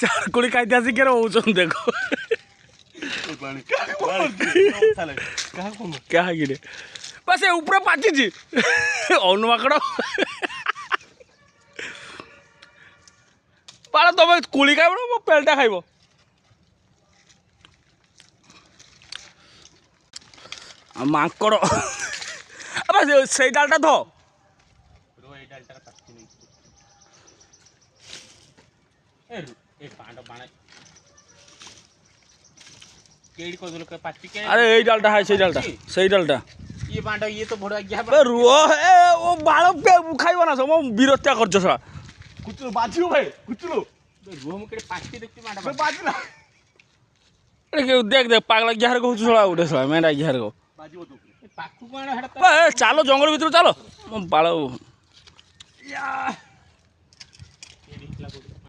चारकुड़ी खाई आसिक होचन देखो क्या कि बस ऊपर पाची अनुमाकड़ पाड़ तुम कुड़ी खाइब मो पेलटा खाइब माकड़ अब से डालटा धो अरे यही डालटा है सही डालटा ये बांटा ये तो बड़ा गया रुह ए वो बाल खाइब ना सब विरत्या कर छा कुछ बाजियो भाई कुछ लो रूम के पाछी देखती बांटा बाजना अरे देख देख पागला ग्यार को छड़ा उठे छड़ा मेरा ग्यार को बाजियो तो पाखु कोण हडता चलो जंगल भीतर चलो बाल